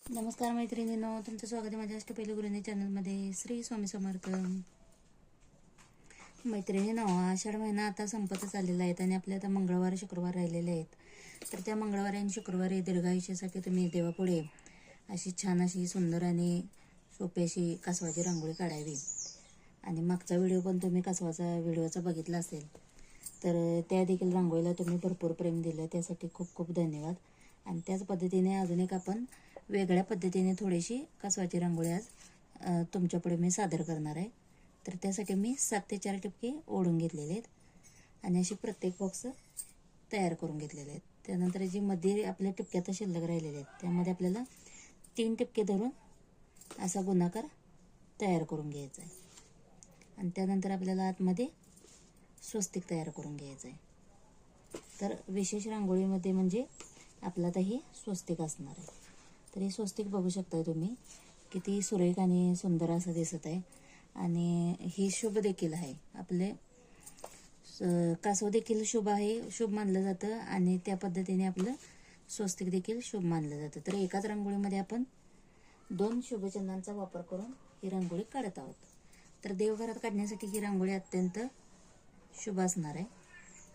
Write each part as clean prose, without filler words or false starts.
नमस्कार मैत्रिणींनो, तुमचं स्वागत आहे माझ्या अष्टपैलू गृहिणी चॅनलमध्ये. श्री स्वामी समर्थ. मैत्रिणींनो, आषाढ महिना आता संपतच आलेला आहे आणि आपले आता मंगळवार शुक्रवार राहिलेले आहेत. तर त्या मंगळवारी आणि शुक्रवारी दीर्घायुष्यासाठी तुम्ही देवापुढे अशी छान अशी सुंदर आणि सोपी अशी कासवाची रांगोळी काढावी. आणि मागचा व्हिडिओ पण तुम्ही व्हिडिओचा बघितला असेल, तर त्या देखील रांगोळीला तुम्ही भरपूर प्रेम दिलं, त्यासाठी खूप खूप धन्यवाद. आणि त्याच पद्धतीने अजून एक आपण वेगळ्या पद्धतीने थोडीशी कासवाची रांगोळी आज तुमच्यापुढे मी सादर करणार आहे. तर त्यासाठी मी 7 ते 4 टिपके ओढून घेतलेले आहेत आणि अशी प्रत्येक बॉक्स तयार करून घेतलेले आहेत. त्यानंतर जी मध्ये आपल्या टिपक्यात शिल्लक राहिलेले आहेत त्यामध्ये आपल्याला 3 टिपके धरून असा गुणाकार तयार करून घ्यायचा आहे. आणि त्यानंतर आपल्याला आतमध्ये स्वस्तिक तयार करून घ्यायचं आहे. तर विशेष रांगोळीमध्ये म्हणजे आपला आता हे स्वस्तिक असणार आहे. तर हे स्वस्तिक बघू शकता तुम्ही, किती सुरेख आणि सुंदर असं दिसत आहे. आणि ही शुभ देखील आहे. आपले कासव देखील शुभ आहे, शुभ मानलं जातं आणि त्या पद्धतीने आपलं स्वस्तिक देखील शुभ मानलं जातं. तर एकाच रांगोळीमध्ये आपण 2 शुभचिन्हांचा वापर करून ही रांगोळी काढत आहोत. तर देवघरात काढण्यासाठी ही रांगोळी अत्यंत शुभ असणार आहे.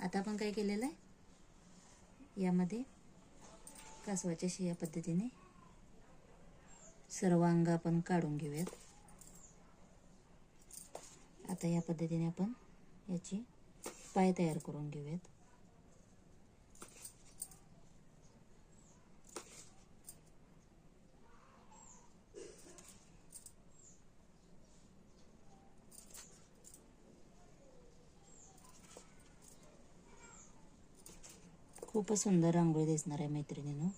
आता आपण काय केलेलं आहे, यामध्ये कासवाच्या शिया पद्धतीने सर्व अंग आपण काढून घेऊयात. आता या पद्धतीने आपण याची पाय तयार करून घेऊयात. खूपच सुंदर रांगोळी दिसणार आहे मैत्रिणींनो.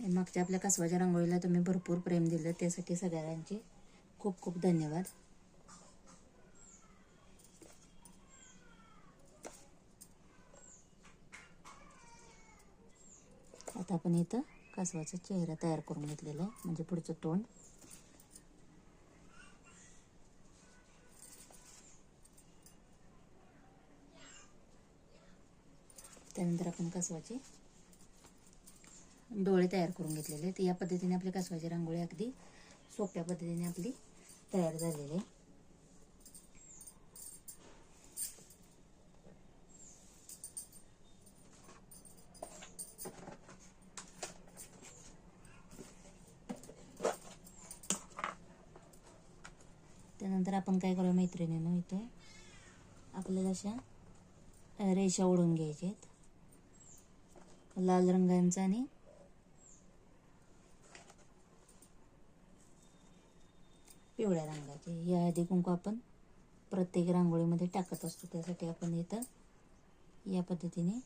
मागच्या आपल्या कासवाच्या रांगोळीला तुम्ही भरपूर प्रेम दिलं, त्यासाठी सगळ्यांचे खूप खूप धन्यवाद. आता आपण इथं कासवाचा चेहरा तयार करून घेतलेला आहे, म्हणजे पुढचं तोंड. त्यानंतर आपण कासवाचे डोळे तयार करून घेतलेले आहेत. या पद्धतीने आपली कासवाची रांगोळी अगदी सोप्या पद्धतीने आपली तयार झालेली आहे. त्यानंतर आपण काय करूया मैत्रिणींनो, इथं आपल्याला अशा रेषा ओढून घ्यायच्या आहेत, लाल रंगांचा आणि पिवळ्या रंगाचे. या हळदी कुंकू आपण प्रत्येक रांगोळीमध्ये टाकत असतो, त्यासाठी आपण इथं या पद्धतीने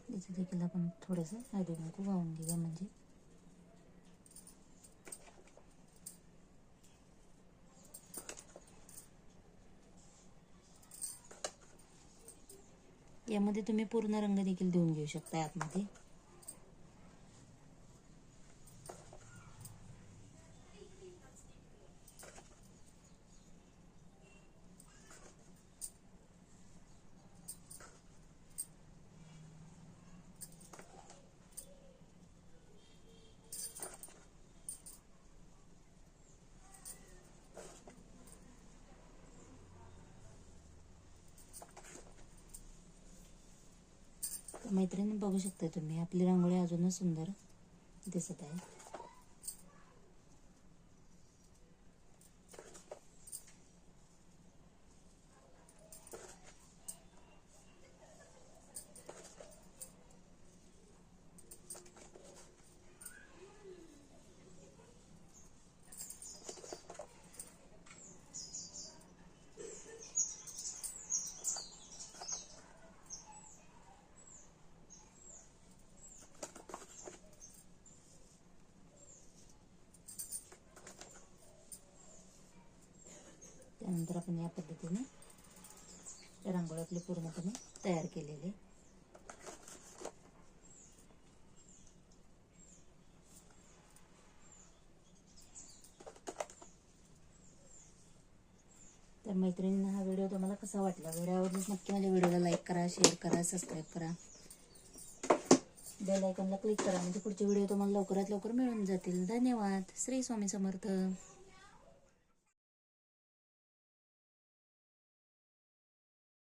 इथे देखील आपण थोडंसं हळदी कुंकू वाहून घेऊया. म्हणजे यामध्ये तुम्ही पूर्ण रंग देखील देऊन घेऊ शकता आतमध्ये. मैत्रिणी बघू शकता तुम्ही, आपली रांगोळी अजूनच सुंदर दिसत आहे. त्यानंतर आपण या पद्धतीने रांगोळी आपली पूर्णपणे तयार केलेली. तर मैत्रिणींना हा व्हिडिओ तुम्हाला कसा वाटला? व्हिडिओ आवडल्यास नक्की माझ्या व्हिडिओला लाईक करा, शेअर करा, सबस्क्राईब करा, बेल आयकॉनला क्लिक करा म्हणजे पुढचे व्हिडिओ तुम्हाला लवकरात लवकर मिळून जातील. धन्यवाद. श्री स्वामी समर्थ.